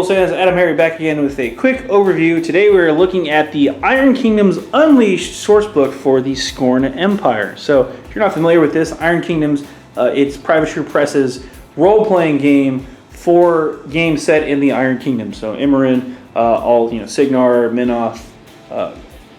BoLS fans, AdamHarry back again with a quick overview. Today we're looking at the Iron Kingdoms Unleashed sourcebook for the Skorne Empire. So if you're not familiar with this, Iron Kingdoms, it's Privateer Press's role-playing game for games set in the Iron Kingdom. So Imran, all Signar, Minoth,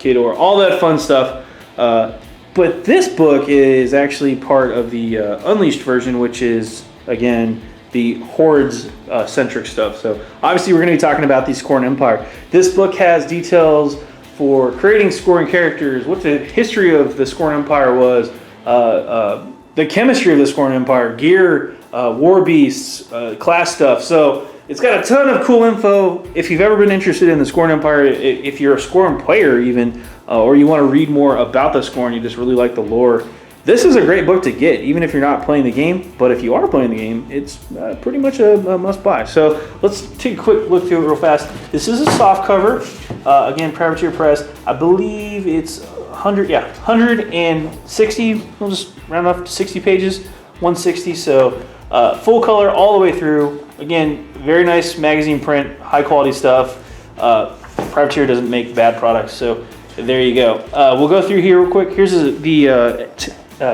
Kador, all that fun stuff. But this book is actually part of the Unleashed version, which is again the Hordes centric stuff. So obviously we're going to be talking about the Skorne Empire. This book has details for creating Skorne characters, what the history of the Skorne Empire was, the chemistry of the Skorne Empire, gear, war beasts, class stuff. So it's got a ton of cool info. If you've ever been interested in the Skorne Empire, if you're a Skorne player even, or you want to read more about the Skorne, you just really like the lore, this is a great book to get, even if you're not playing the game. But if you are playing the game, it's pretty much a must-buy. So let's take a quick look through it real fast. This is a soft cover. Again, Privateer Press. I believe it's 160. We'll just round off to 60 pages, 160. So full color all the way through. Again, very nice magazine print, high-quality stuff. Privateer doesn't make bad products, so there you go. We'll go through here real quick. Here's the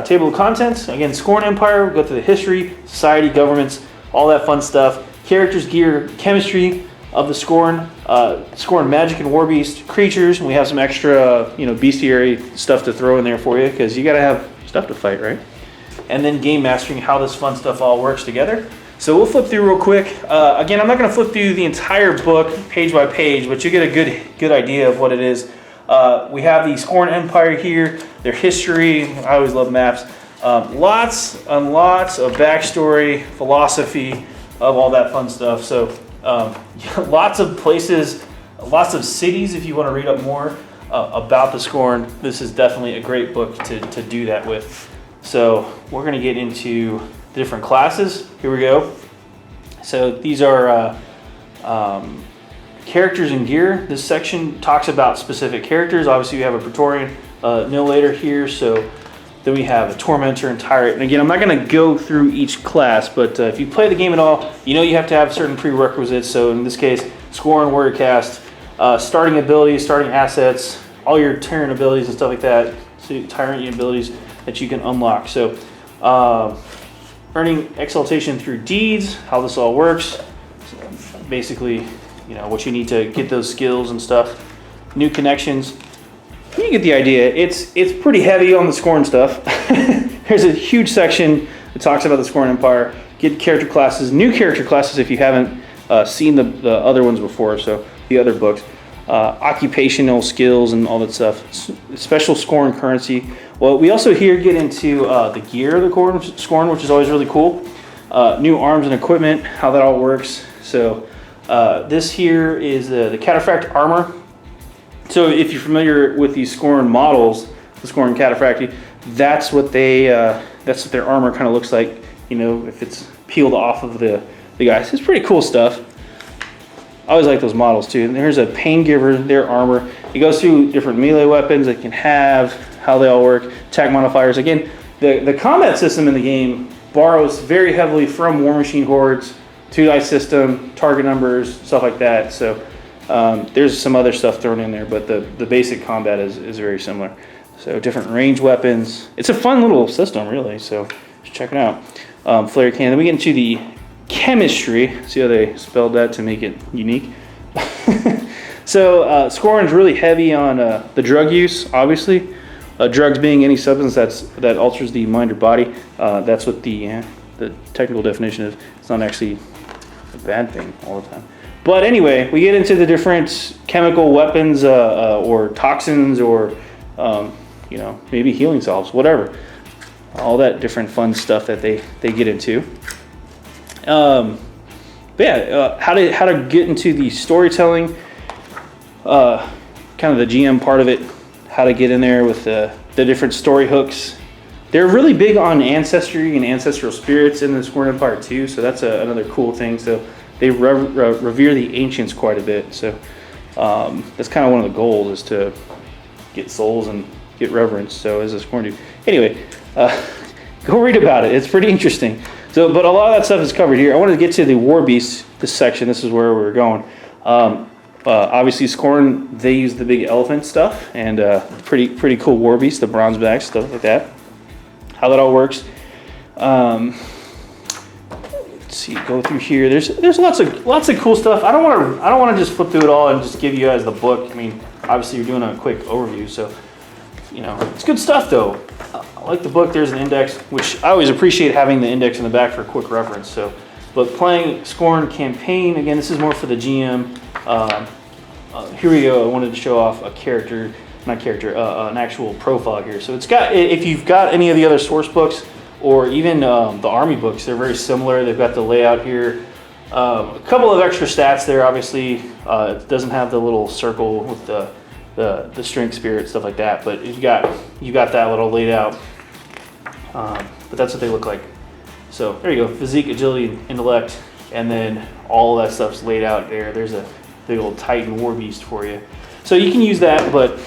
table of contents. Again, Skorne Empire. We'll go through the history, society, governments, all that fun stuff. Characters, gear, chemistry of the Skorne, Skorne magic and war beast creatures. And we have some extra, bestiary stuff to throw in there for you because you got to have stuff to fight, right? And then game mastering, how this fun stuff all works together. So we'll flip through real quick. Again, I'm not going to flip through the entire book page by page, but you get a good idea of what it is. We have the Skorne Empire here, their history. I always love maps. Lots and lots of backstory, philosophy of all that fun stuff. So lots of places, lots of cities if you want to read up more about the Skorne. This is definitely a great book to do that with. So we're going to get into the different classes. Here we go. So these are characters and gear. This section talks about specific characters. Obviously we have a Praetorian Annihilator here, so then we have a Tormentor and Tyrant. And again, I'm not going to go through each class, but if you play the game at all, you have to have certain prerequisites. So in this case, Skorne, Warrior Cast, starting abilities, starting assets, all your Tyrant abilities and stuff like that, so Tyrant abilities that you can unlock. So earning exaltation through deeds, how this all works. So basically, what you need to get those skills and stuff. New connections. You get the idea. It's pretty heavy on the Skorne stuff. There's a huge section that talks about the Skorne Empire. Get character classes, new character classes if you haven't seen the other ones before, so the other books. Occupational skills and all that stuff. Special Skorne currency. Well, we also here get into the gear of the Skorne, which is always really cool. New arms and equipment, how that all works. So this here is the Cataphract armor. So if you're familiar with these Skorne models, the Skorne Cataphracti, that's what their armor kind of looks like. If it's peeled off of the guys, it's pretty cool stuff. I always like those models too. And there's a Pain Giver, their armor. It goes through different melee weapons it can have, how they all work, attack modifiers. Again, the combat system in the game borrows very heavily from War Machine Hordes. 2-dice system, target numbers, stuff like that. So there's some other stuff thrown in there, but the basic combat is very similar. So different range weapons. It's a fun little system, really. So just check it out. Flare cannon. Then we get into the chemistry. See how they spelled that to make it unique? So Skorne is really heavy on the drug use, obviously. Drugs being any substance that alters the mind or body. That's what the technical definition is. It's not actually a bad thing all the time. But anyway, we get into the different chemical weapons or toxins or, maybe healing salves, whatever. All that different fun stuff that they get into. How to get into the storytelling, kind of the GM part of it, how to get in there with the different story hooks. They're really big on ancestry and ancestral spirits in the Skorne Empire too, so that's another cool thing. So they revere the ancients quite a bit. So that's kind of one of the goals, is to get souls and get reverence. So as a Skorne dude. Anyway, Go read about it. It's pretty interesting. So, but a lot of that stuff is covered here. I wanted to get to the War Beast, this section. This is where we're going. Obviously, Skorne, they use the big elephant stuff, and pretty cool War Beast, the bronze bags, stuff like that. How that all works. Let's see, go through here. There's lots of cool stuff. I don't want to just flip through it all and just give you guys the book. I mean, obviously you're doing a quick overview, so it's good stuff though. I like the book. There's an index, which I always appreciate having the index in the back for quick reference. So, but playing Skorne campaign again. This is more for the GM. Here we go. I wanted to show off an actual profile here. So it's got, if you've got any of the other source books or even the Army books, they're very similar. They've got the layout here. A couple of extra stats there. Obviously, it doesn't have the little circle with the strength, spirit, stuff like that. But you got that little laid out. But that's what they look like. So there you go. Physique, agility, intellect, and then all of that stuff's laid out there. There's a big old Titan War Beast for you. So you can use that, but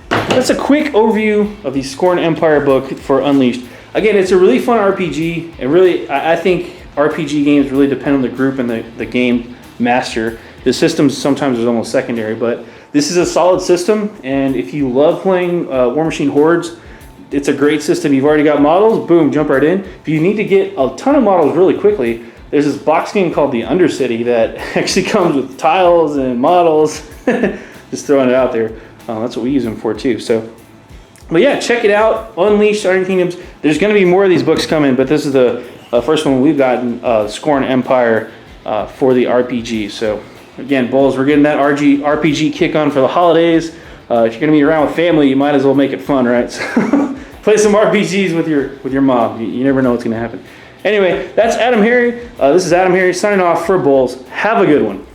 that's a quick overview of the Skorne Empire book for Unleashed. Again, it's a really fun RPG, and really, I think RPG games really depend on the group and the game master. The system sometimes is almost secondary, but this is a solid system, and if you love playing War Machine Hordes, it's a great system. You've already got models, boom, jump right in. If you need to get a ton of models really quickly, there's this box game called the Undercity that actually comes with tiles and models. Just throwing it out there. That's what we use them for too. So, but yeah, check it out. Unleashed Iron Kingdoms. There's going to be more of these books coming, but this is the first one we've gotten, Skorne Empire for the RPG. So again, BoLS, we're getting that RPG kick on for the holidays. If you're going to be around with family, you might as well make it fun, right? So play some RPGs with your mom. You never know what's going to happen. Anyway, that's AdamHarry. This is AdamHarry signing off for BoLS. Have a good one.